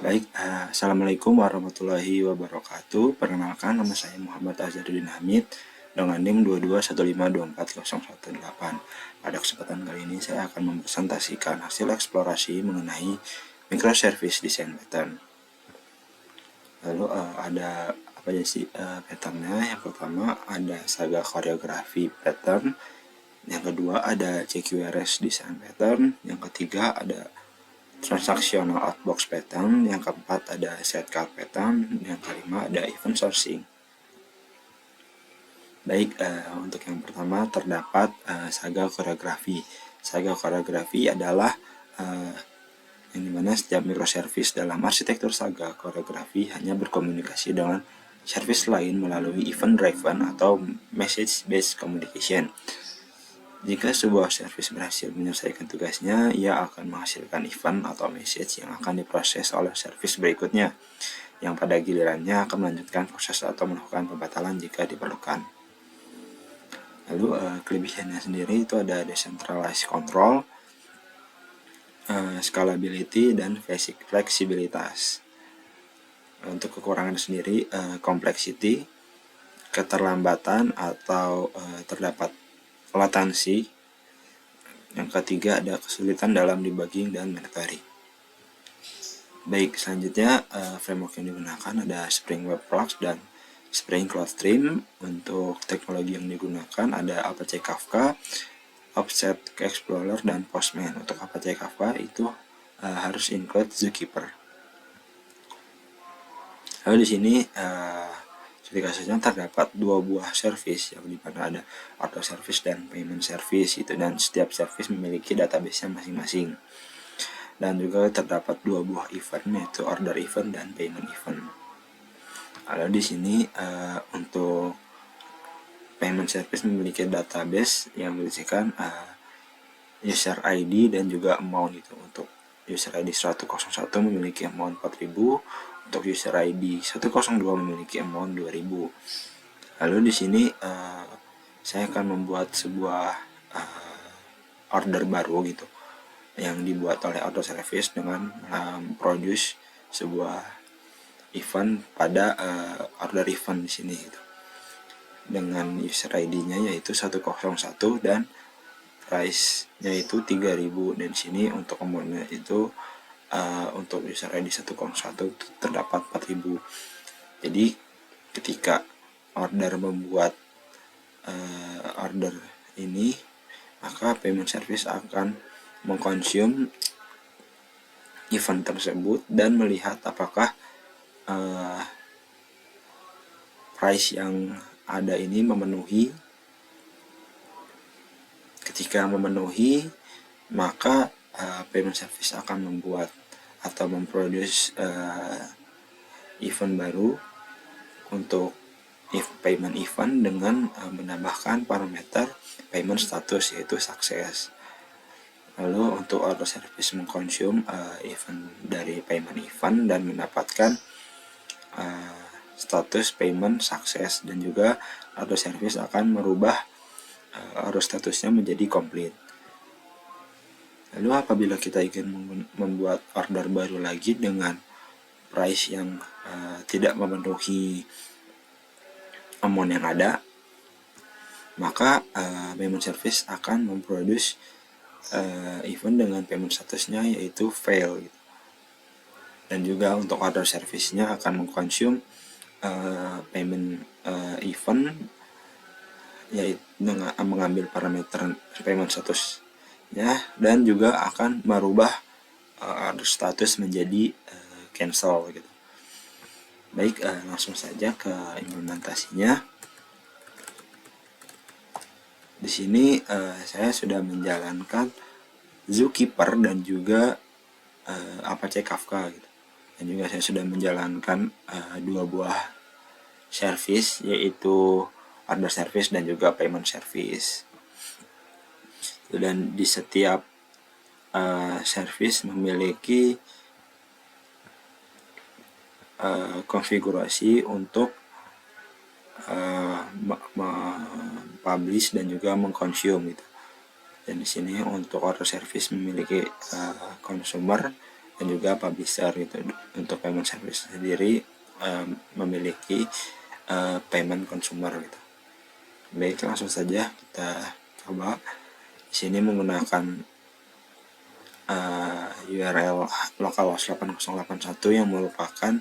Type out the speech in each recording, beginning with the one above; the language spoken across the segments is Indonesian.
Baik, Assalamualaikum warahmatullahi wabarakatuh. Perkenalkan, nama saya Muhammad Azharuddin Hamid dengan NIM 221524018. Pada kesempatan kali ini saya akan mempresentasikan hasil eksplorasi mengenai microservice design pattern. Lalu ada apa aja sih patternnya? Yang pertama ada Saga Choreography pattern, yang kedua ada CQRS design pattern, yang ketiga ada transactional outbox pattern, yang keempat ada sidecar pattern, yang kelima ada event sourcing. Baik, untuk yang pertama terdapat Saga Choreography. Saga Choreography adalah yang dimana setiap microservice dalam arsitektur Saga Choreography hanya berkomunikasi dengan service lain melalui event driven atau message based communication. Jika sebuah service berhasil menyelesaikan tugasnya, ia akan menghasilkan event atau message yang akan diproses oleh service berikutnya, yang pada gilirannya akan melanjutkan proses atau melakukan pembatalan jika diperlukan. Lalu kelebihannya sendiri itu ada decentralized control, scalability, dan fleksibilitas. Untuk kekurangan sendiri, complexity, keterlambatan atau terdapat latensi. Yang ketiga ada kesulitan dalam debugging dan monitoring. Baik, selanjutnya framework yang digunakan ada Spring Web Flux dan Spring CloudStream. Untuk teknologi yang digunakan ada Apache Kafka, Offset Explorer, dan Postman. Untuk Apache Kafka itu harus include Zookeeper. Lalu di sini seperti kasusnya terdapat dua buah service yang dimana ada auto service dan payment service itu, dan setiap service memiliki database-nya masing-masing. Dan juga terdapat dua buah event, yaitu order event dan payment event. Lalu di sini untuk payment service memiliki database yang berisikan user ID dan juga amount itu. Untuk user ID 101 memiliki amount 4000, untuk user ID 102 memiliki amount 2000. Lalu di sini saya akan membuat sebuah order baru gitu, yang dibuat oleh auto service dengan produce sebuah event pada order event di sini gitu, dengan user ID-nya yaitu 101 dan price-nya itu 3000. Dan di sini untuk amount-nya itu untuk user ID 101 terdapat 4000. Jadi ketika order membuat order ini, maka payment service akan mengkonsum event tersebut dan melihat apakah price yang ada ini memenuhi. Ketika memenuhi, maka payment service akan membuat atau memproduce event baru untuk payment event dengan menambahkan parameter payment status yaitu sukses. Lalu untuk auto service mengkonsum event dari payment event dan mendapatkan status payment sukses, dan juga auto service akan merubah auto statusnya menjadi complete. Lalu apabila kita ingin membuat order baru lagi dengan price yang tidak memenuhi amount yang ada, maka payment service akan memproduce event dengan payment statusnya yaitu fail gitu. Dan juga untuk order service-nya akan mengkonsum payment event yaitu dengan mengambil parameter payment statusnya, dan juga akan merubah order status menjadi cancel gitu. Baik, langsung saja ke implementasinya. Di sini saya sudah menjalankan Zookeeper dan juga Apache Kafka gitu. Dan juga saya sudah menjalankan dua buah service, yaitu order service dan juga payment service. Dan di setiap service memiliki konfigurasi untuk publish dan juga mengkonsum gitu. Dan di sini untuk order service memiliki consumer dan juga publisher gitu. Untuk payment service sendiri memiliki payment consumer gitu. Baik, langsung saja kita coba. Di sini menggunakan URL localhost 8081 yang merupakan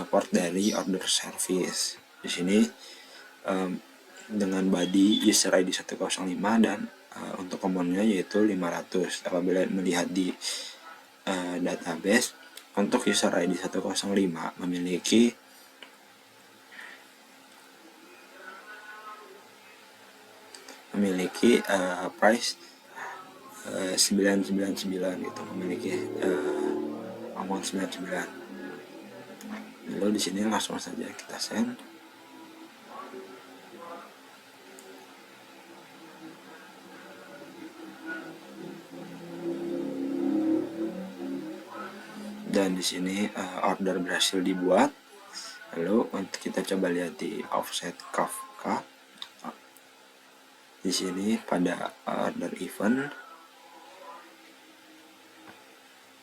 port dari order service. Di sini dengan body user ID 105 dan untuk komonnya yaitu 500. Apabila melihat di database, untuk user ID 105 memiliki price 999 gitu, memiliki amount 99. Lalu di sini langsung saja kita send. Dan di sini order berhasil dibuat. Lalu untuk kita coba lihat di offset Kafka. Di sini pada order event,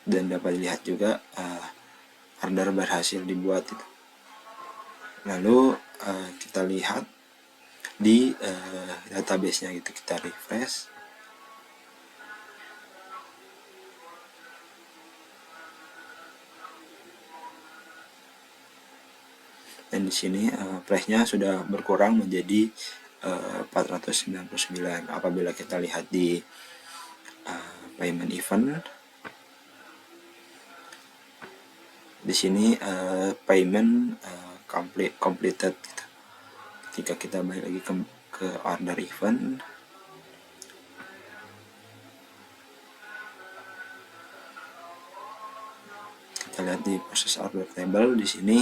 dan dapat dilihat juga order berhasil dibuat itu. Lalu kita lihat di database-nya gitu, kita refresh. Dan di sini price-nya sudah berkurang menjadi 499. Apabila kita lihat di payment event, di sini payment completed gitu. Ketika kita balik lagi ke order event, kita lihat di proses order table, di sini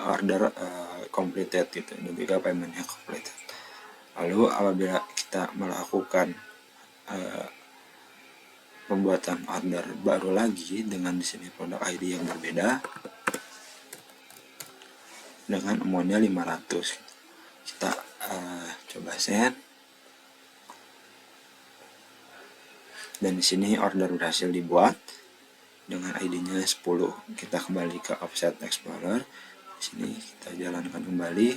order completed gitu, dan juga paymentnya completed. Lalu apabila kita melakukan pembuatan order baru lagi dengan di sini produk ID yang berbeda dengan amountnya 500 gitu. Kita coba send, dan di sini order berhasil dibuat dengan ID-nya 10. Kita kembali ke Offset Explorer. Di sini kita jalankan kembali.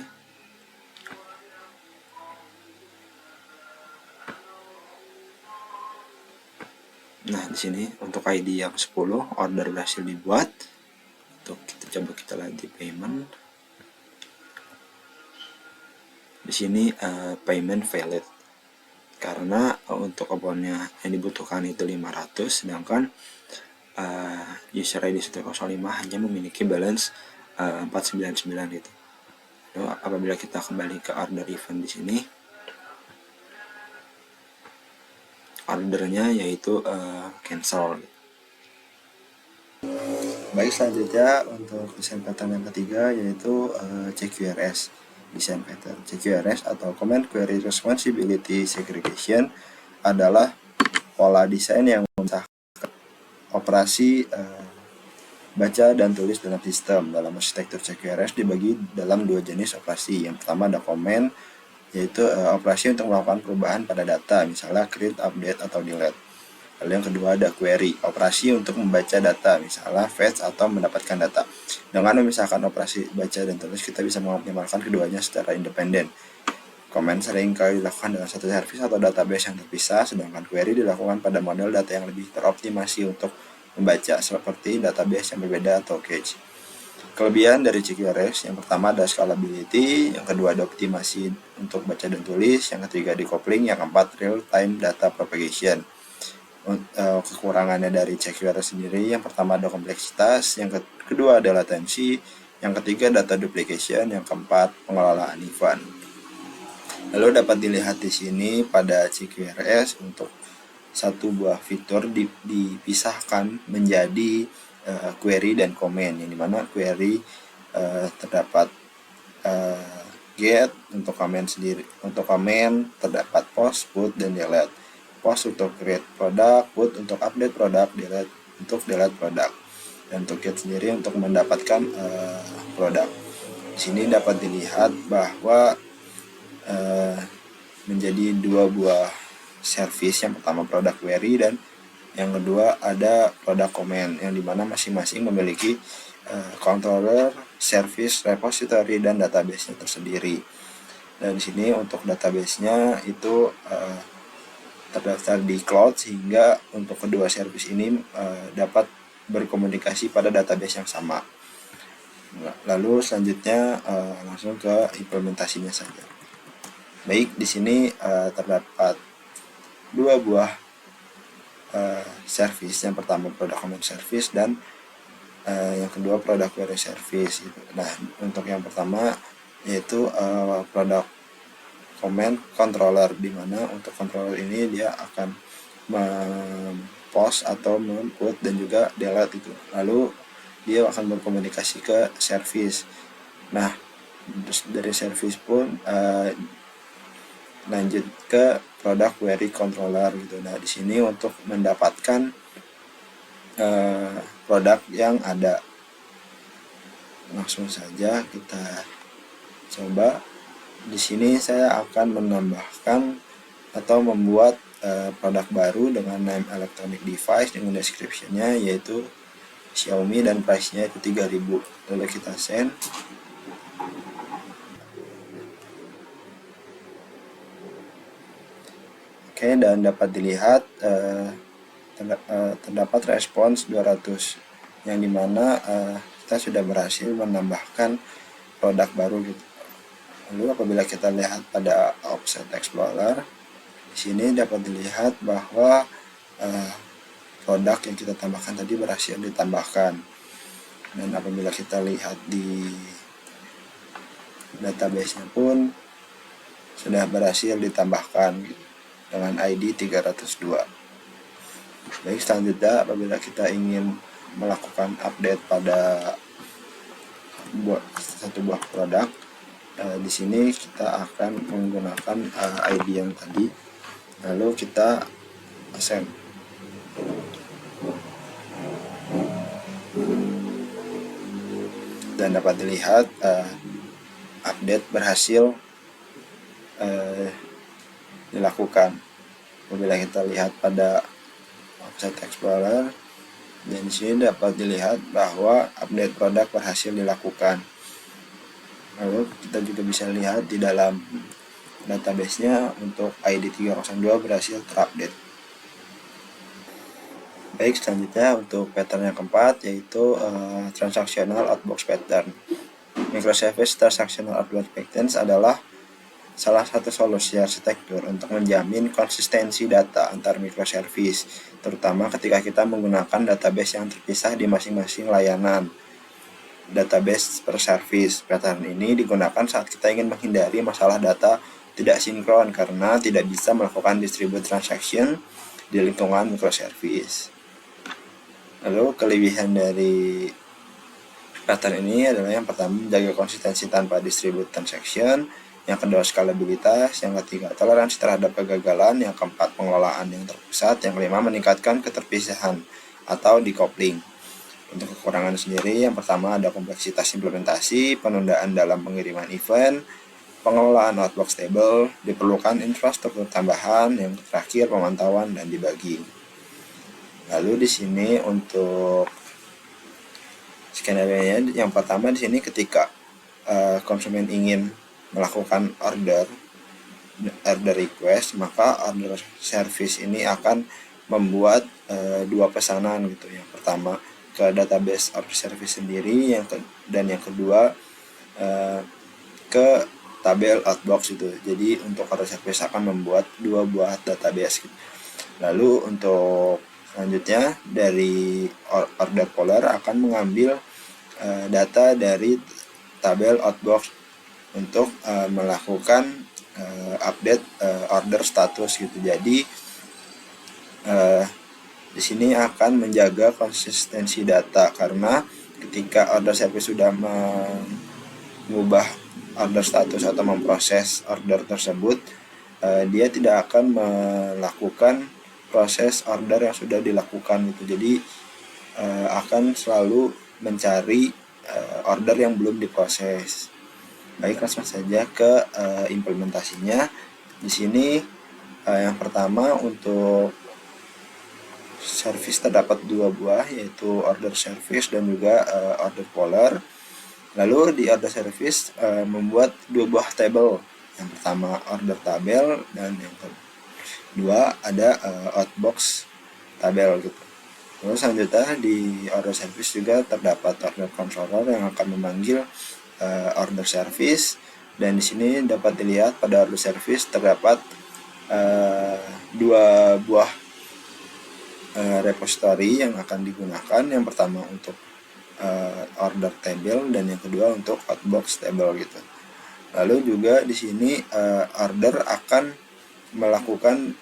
Nah, di sini untuk ID yang 10 order berhasil dibuat. Untuk kita coba kita lihat di payment. Di sini payment valid karena untuk akunnya yang dibutuhkan itu 500, sedangkan user ID 105 hanya memiliki balance 499 gitu. Lalu apabila kita kembali ke order event, di sini ordernya yaitu cancel. Baik, selanjutnya untuk desain pattern yang ketiga yaitu CQRS. Desain pattern CQRS atau Command Query Responsibility Segregation adalah pola desain yang memisahkan operasi baca dan tulis dalam sistem. Dalam arsitektur CQRS dibagi dalam dua jenis operasi. Yang pertama ada command, yaitu operasi untuk melakukan perubahan pada data, misalnya create, update, atau delete. Lalu yang kedua ada query, operasi untuk membaca data, misalnya fetch atau mendapatkan data. Dengan memisahkan operasi baca dan tulis, kita bisa mengoptimalkan keduanya secara independen. Command sering kali dilakukan dengan satu service atau database yang terpisah, sedangkan query dilakukan pada model data yang lebih teroptimasi untuk membaca, seperti database yang berbeda atau cache. Kelebihan dari CQRS, yang pertama ada scalability, yang kedua ada optimasi untuk baca dan tulis, yang ketiga decoupling, yang keempat real-time data propagation. Kekurangannya dari CQRS sendiri, yang pertama ada kompleksitas, yang kedua ada latensi, yang ketiga data duplication, yang keempat pengelolaan event. Lalu dapat dilihat di sini pada CQRS untuk satu buah fitur dipisahkan menjadi query dan comment, yang dimana query terdapat get untuk comment sendiri, untuk comment terdapat post, put, dan delete. Post untuk create produk, put untuk update produk, delete untuk delete produk, dan untuk get sendiri untuk mendapatkan produk. Di sini dapat dilihat bahwa menjadi dua buah service, yang pertama produk query dan Yang kedua ada product comment, yang dimana masing-masing memiliki controller, service, repository, dan database-nya tersendiri. Dan di sini untuk database-nya itu terdaftar di cloud, sehingga untuk kedua service ini dapat berkomunikasi pada database yang sama. Lalu selanjutnya langsung ke implementasinya saja. Baik, di sini terdapat dua buah service. Yang pertama product comment service dan yang kedua product query service gitu. Nah, untuk yang pertama yaitu product comment controller, di mana untuk controller ini dia akan post atau input dan juga delete itu. Lalu dia akan berkomunikasi ke service. Nah, dari service pun lanjut ke product query controller gitu. Nah, di sini untuk mendapatkan produk yang ada, langsung saja kita coba. Di sini saya akan menambahkan atau membuat produk baru dengan name electronic device dengan description-nya yaitu Xiaomi dan price-nya itu 3000. Lalu kita send. Oke, dan dapat dilihat terdapat respons 200, yang dimana kita sudah berhasil menambahkan produk baru gitu. Lalu apabila kita lihat pada Offset Explorer, di sini dapat dilihat bahwa produk yang kita tambahkan tadi berhasil ditambahkan. Dan apabila kita lihat di database-nya pun sudah berhasil ditambahkan gitu, dengan ID 302. Baik, selanjutnya apabila kita ingin melakukan update pada satu buah produk, di sini kita akan menggunakan ID yang tadi, lalu kita send. Dan dapat dilihat update berhasil dilakukan. Apabila kita lihat pada Offset Explorer, dan di sini dapat dilihat bahwa update produk berhasil dilakukan. Lalu kita juga bisa lihat di dalam database-nya untuk ID 302 berhasil terupdate. Baik, selanjutnya untuk pattern yang keempat yaitu transactional outbox pattern. Microservice transactional outbox patterns adalah salah satu solusi arsitektur untuk menjamin konsistensi data antar microservice, terutama ketika kita menggunakan database yang terpisah di masing-masing layanan. Database per service pattern ini digunakan saat kita ingin menghindari masalah data tidak sinkron karena tidak bisa melakukan distribute transaction di lingkungan microservice. Lalu kelebihan dari pattern ini adalah yang pertama menjaga konsistensi tanpa distribute transaction, yang kedua scalabilitas, yang ketiga toleransi terhadap kegagalan, yang keempat pengelolaan yang terpusat, yang kelima meningkatkan keterpisahan atau decoupling. Untuk kekurangan sendiri, yang pertama ada kompleksitas implementasi, penundaan dalam pengiriman event, pengelolaan outbox table, diperlukan infrastruktur tambahan, yang terakhir pemantauan dan debugging. Lalu di sini untuk skenario-nya, yang pertama di sini ketika konsumen ingin melakukan order request, maka order service ini akan membuat dua pesanan gitu. Yang pertama ke database order service sendiri, dan yang kedua ke tabel outbox itu. Jadi untuk order service akan membuat dua buah database gitu. Lalu untuk selanjutnya dari order caller akan mengambil data dari tabel outbox untuk melakukan update order status gitu. Jadi di sini akan menjaga konsistensi data, karena ketika order service sudah mengubah order status atau memproses order tersebut, dia tidak akan melakukan proses order yang sudah dilakukan gitu. Jadi akan selalu mencari order yang belum diproses. Baik, langsung saja ke implementasinya. Di sini yang pertama untuk service terdapat dua buah, yaitu order service dan juga order caller. Lalu di order service membuat dua buah table. Yang pertama order tabel dan yang kedua ada outbox tabel gitu. Lalu selanjutnya di order service juga terdapat order controller yang akan memanggil order service, dan di sini dapat dilihat pada order service terdapat dua buah repository yang akan digunakan. Yang pertama untuk order table dan yang kedua untuk outbox table gitu. Lalu juga di sini order akan melakukan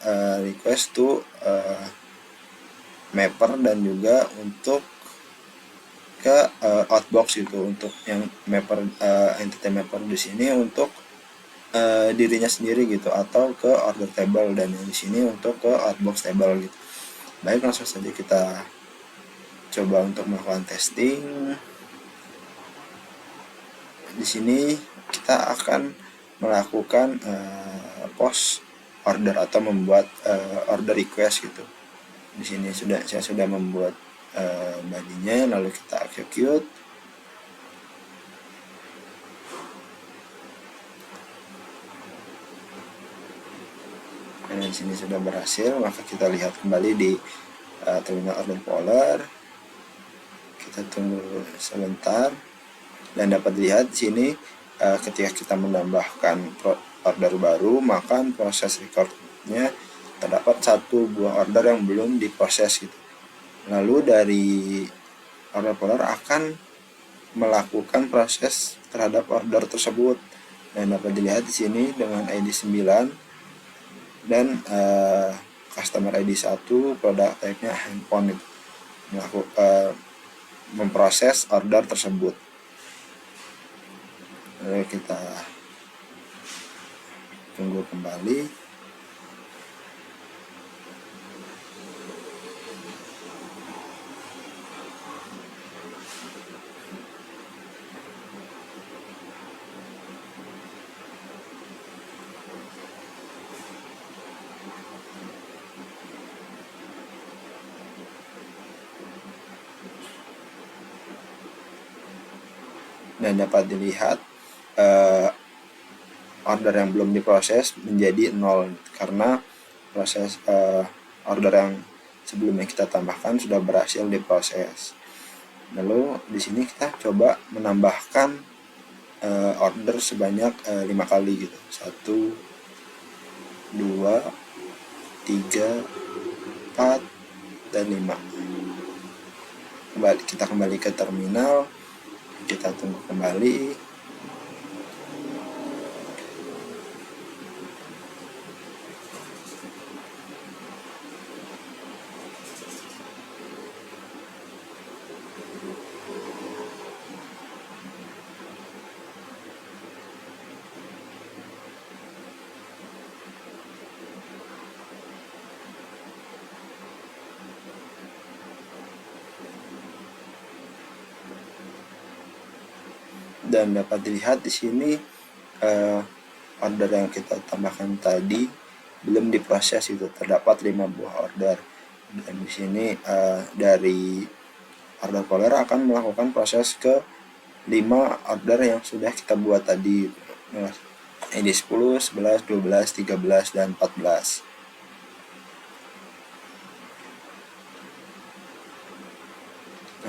request to mapper dan juga untuk ke outbox gitu. Untuk yang mapper entity mapper di sini untuk dirinya sendiri gitu, atau ke order table, dan yang di sini untuk ke outbox table gitu. Baik, langsung saja kita coba untuk melakukan testing. Di sini kita akan melakukan post order atau membuat order request gitu. Di sini saya sudah membuat bodinya, lalu kita execute. Dan di sini sudah berhasil, maka kita lihat kembali di terminal order caller. Kita tunggu sebentar dan dapat dilihat di sini ketika kita menambahkan order baru, maka proses recordnya terdapat satu buah order yang belum diproses gitu. Lalu dari order caller akan melakukan proses terhadap order tersebut, dan dapat dilihat di sini dengan ID 9 dan customer ID 1, produk type-nya handphone itu, memproses order tersebut. Lalu kita tunggu kembali. Dan dapat dilihat order yang belum diproses menjadi 0 karena proses order yang sebelumnya kita tambahkan sudah berhasil diproses. Lalu di sini kita coba menambahkan order sebanyak 5 kali gitu. 1, 2, 3, 4, dan 5. Kita kembali ke terminal, kita tunggu kembali. Dan dapat dilihat di sini order yang kita tambahkan tadi belum diproses itu, terdapat 5 buah order. Dan di sini dari order caller akan melakukan proses ke 5 order yang sudah kita buat tadi, ID 10, 11, 12, 13, dan 14.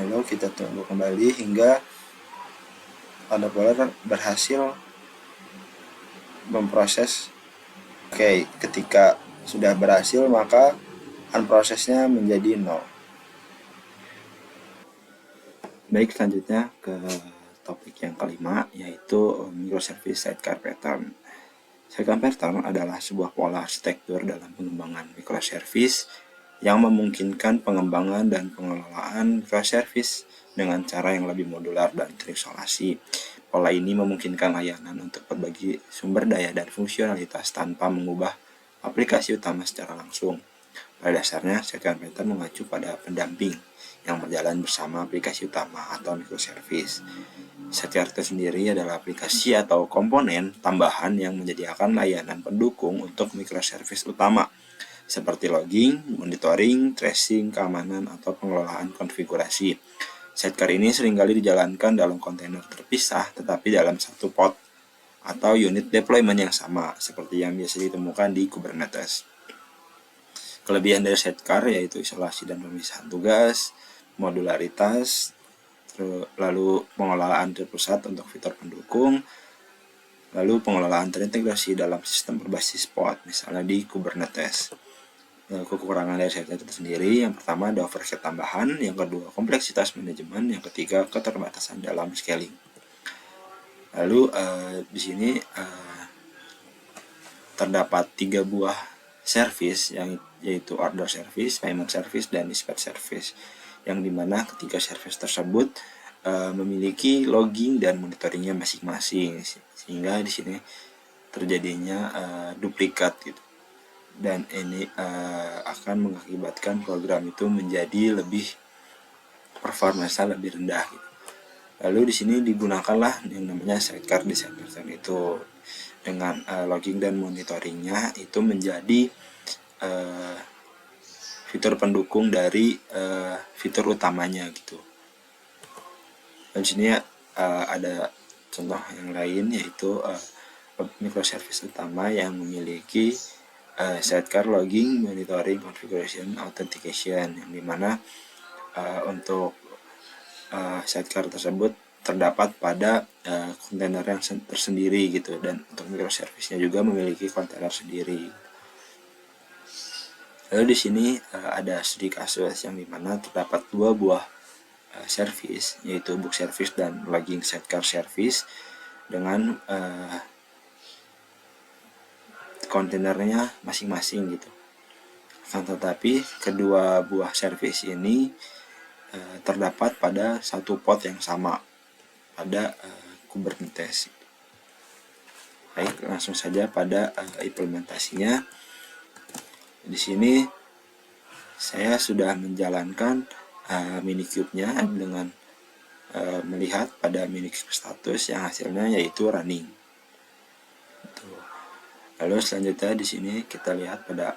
Lalu kita tunggu kembali hingga order caller berhasil memproses. Oke, ketika sudah berhasil maka unprocessnya menjadi 0. Baik, selanjutnya ke topik yang kelima, yaitu microservice sidecar pattern. Sidecar pattern adalah sebuah pola arsitektur dalam pengembangan microservice yang memungkinkan pengembangan dan pengelolaan microservice dengan cara yang lebih modular dan terisolasi. Pola ini memungkinkan layanan untuk berbagi sumber daya dan fungsionalitas tanpa mengubah aplikasi utama secara langsung. Pada dasarnya, sidecar pattern mengacu pada pendamping yang berjalan bersama aplikasi utama atau microservice. Sidecar itu sendiri adalah aplikasi atau komponen tambahan yang menyediakan layanan pendukung untuk microservice utama. seperti logging, monitoring, tracing, keamanan, atau pengelolaan konfigurasi. Sidecar ini seringkali dijalankan dalam kontainer terpisah tetapi dalam satu pod atau unit deployment yang sama seperti yang biasa ditemukan di Kubernetes. Kelebihan dari sidecar yaitu isolasi dan pemisahan tugas, modularitas, lalu pengelolaan terpusat untuk fitur pendukung, lalu pengelolaan terintegrasi dalam sistem berbasis pod, misalnya di Kubernetes. Kekurangan dari sidecar itu sendiri, yang pertama ada overhead tambahan, yang kedua kompleksitas manajemen, yang ketiga keterbatasan dalam scaling. Lalu di sini terdapat 3 buah service yaitu order service, payment service, dan dispatch service, yang dimana ketiga service tersebut memiliki logging dan monitoringnya masing-masing, sehingga di sini terjadinya duplikat gitu. Dan ini akan mengakibatkan program itu menjadi lebih performanya lebih rendah gitu. Lalu di sini digunakanlah yang namanya sidecar di sidecar itu dengan logging dan monitoringnya itu menjadi fitur pendukung dari fitur utamanya gitu. Dan di sini ada contoh yang lain yaitu microservice utama yang memiliki sidecar logging, monitoring, configuration, authentication, yang dimana untuk sidecar tersebut terdapat pada kontainer yang tersendiri gitu, dan untuk microservice-nya juga memiliki kontainer sendiri. Lalu di sini ada studi kasus yang dimana terdapat 2 buah service, yaitu book service dan logging sidecar service dengan kontainernya masing-masing gitu. Akan tetapi kedua buah service ini terdapat pada satu pod yang sama pada Kubernetes. Baik, langsung saja pada implementasinya. Di sini saya sudah menjalankan Minikube-nya dengan melihat pada Minikube status yang hasilnya yaitu running. Lalu selanjutnya di sini kita lihat pada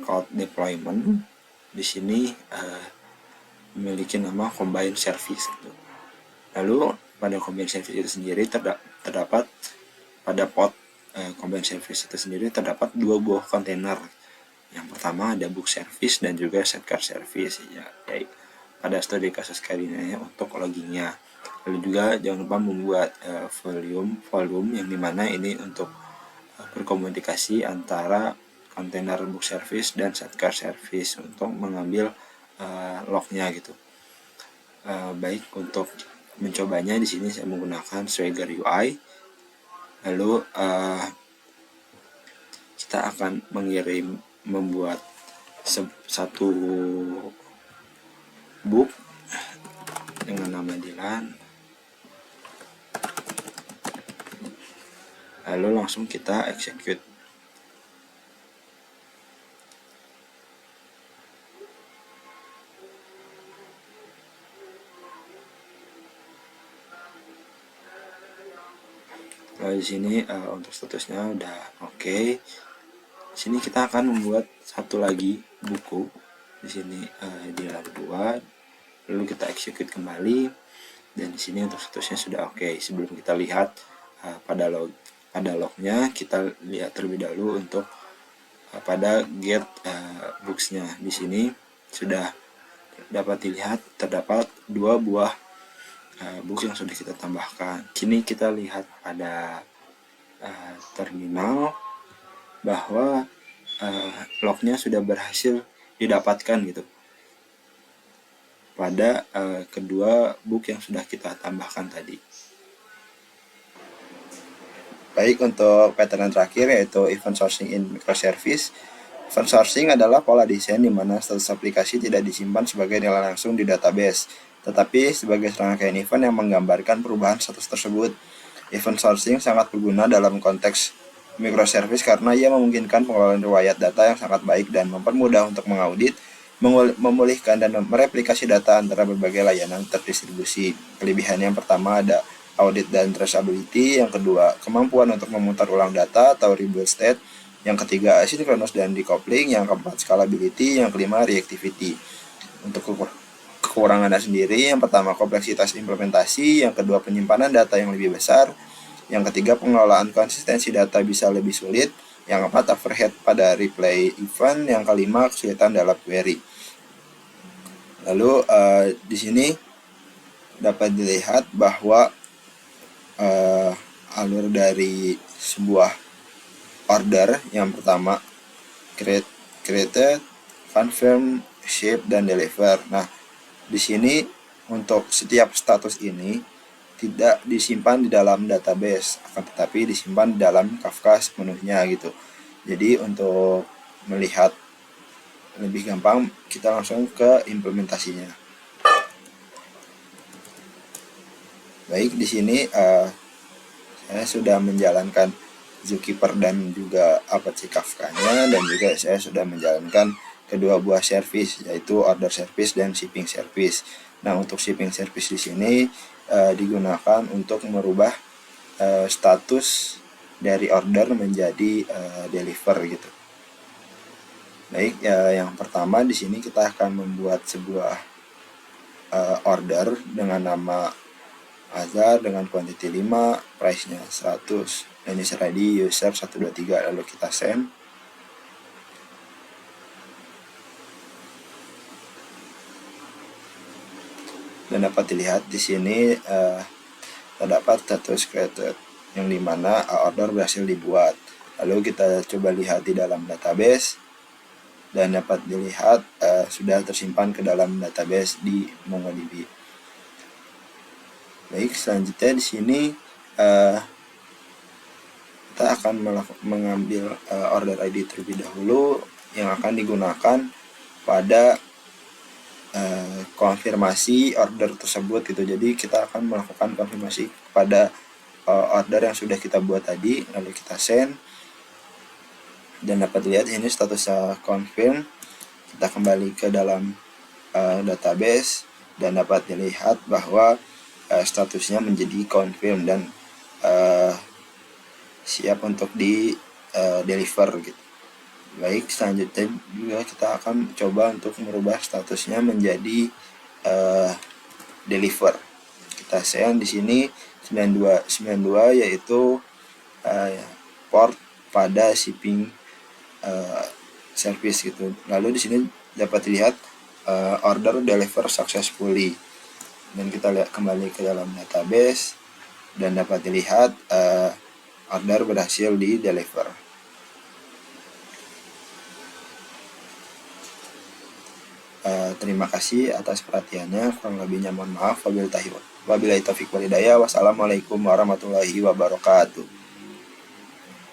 cloud deployment. Di sini memiliki nama combined service gitu. Lalu pada combined service itu sendiri terdapat pada pod combined service itu sendiri terdapat 2 buah kontainer. Yang pertama ada book service dan juga sidecar service ya, pada studi kasus kali ini untuk loggingnya. Lalu juga jangan lupa membuat volume yang dimana ini untuk berkomunikasi antara kontainer book service dan sidecar service untuk mengambil lognya gitu. Baik, untuk mencobanya di sini saya menggunakan Swagger UI. Lalu kita akan membuat satu book dengan nama Dilan. Lalu langsung kita execute. Lalu di sini untuk statusnya udah oke. Di sini kita akan membuat satu lagi buku. Di sini Dilan 2. Lalu kita execute kembali. Dan di sini untuk statusnya sudah oke. Sebelum kita lihat pada lognya, kita lihat terlebih dahulu untuk pada get books-nya. Di sini sudah dapat dilihat terdapat 2 buah book yang sudah kita tambahkan. Sini kita lihat pada terminal bahwa lognya sudah berhasil didapatkan gitu pada kedua book yang sudah kita tambahkan tadi. Baik, untuk pattern terakhir yaitu event sourcing in microservice. Event sourcing adalah pola desain di mana status aplikasi tidak disimpan sebagai nilai langsung di database, tetapi sebagai serangkaian event yang menggambarkan perubahan status tersebut. Event sourcing sangat berguna dalam konteks microservice karena ia memungkinkan pengelolaan riwayat data yang sangat baik dan mempermudah untuk mengaudit, memulihkan, dan mereplikasi data antara berbagai layanan terdistribusi. Kelebihan yang pertama ada audit dan traceability. Yang kedua, kemampuan untuk memutar ulang data atau rebuild state. yang ketiga asynchronous dan decoupling, yang keempat scalability, yang kelima reactivity. Untuk kekurangannya sendiri, yang pertama kompleksitas implementasi, yang kedua penyimpanan data yang lebih besar, yang ketiga pengelolaan konsistensi data bisa lebih sulit, yang keempat overhead pada replay event, yang kelima kesulitan dalam query. Lalu di sini dapat dilihat bahwa alur dari sebuah order yang pertama created, confirm, ship, dan deliver. Nah, di sini untuk setiap status ini tidak disimpan di dalam database, akan tetapi disimpan di dalam Kafka sepenuhnya gitu. Jadi untuk melihat lebih gampang, kita langsung ke implementasinya. Baik, di sini saya sudah menjalankan Zookeeper dan juga Apache Kafka-nya, dan juga saya sudah menjalankan kedua buah service, yaitu order service dan shipping service. Nah, untuk shipping service di sini digunakan untuk merubah status dari order menjadi deliver gitu. Baik, yang pertama di sini kita akan membuat sebuah order dengan nama Azhar dengan quantity 5, price-nya 100, dan user ID user 123, lalu kita send. Dan dapat dilihat di sini terdapat status created, yang dimana order berhasil dibuat. Lalu kita coba lihat di dalam database, dan dapat dilihat sudah tersimpan ke dalam database di MongoDB. Baik, selanjutnya di sini kita akan mengambil order ID terlebih dahulu yang akan digunakan pada konfirmasi order tersebut gitu. Jadi kita akan melakukan konfirmasi pada order yang sudah kita buat tadi, lalu kita send, dan dapat dilihat ini statusnya confirm. Kita kembali ke dalam database, dan dapat dilihat bahwa statusnya menjadi confirm dan siap untuk di deliver gitu. Baik, selanjutnya juga kita akan coba untuk merubah statusnya menjadi deliver. Kita send di sini 9292, yaitu port pada shipping service gitu. Lalu di sini dapat dilihat order deliver successfully, dan kita lihat kembali ke dalam database, dan dapat dilihat order berhasil di deliver. Terima kasih atas perhatiannya, kurang lebihnya mohon maaf. Wabillahi taufiq wal hidayah. Wassalamualaikum warahmatullahi wabarakatuh.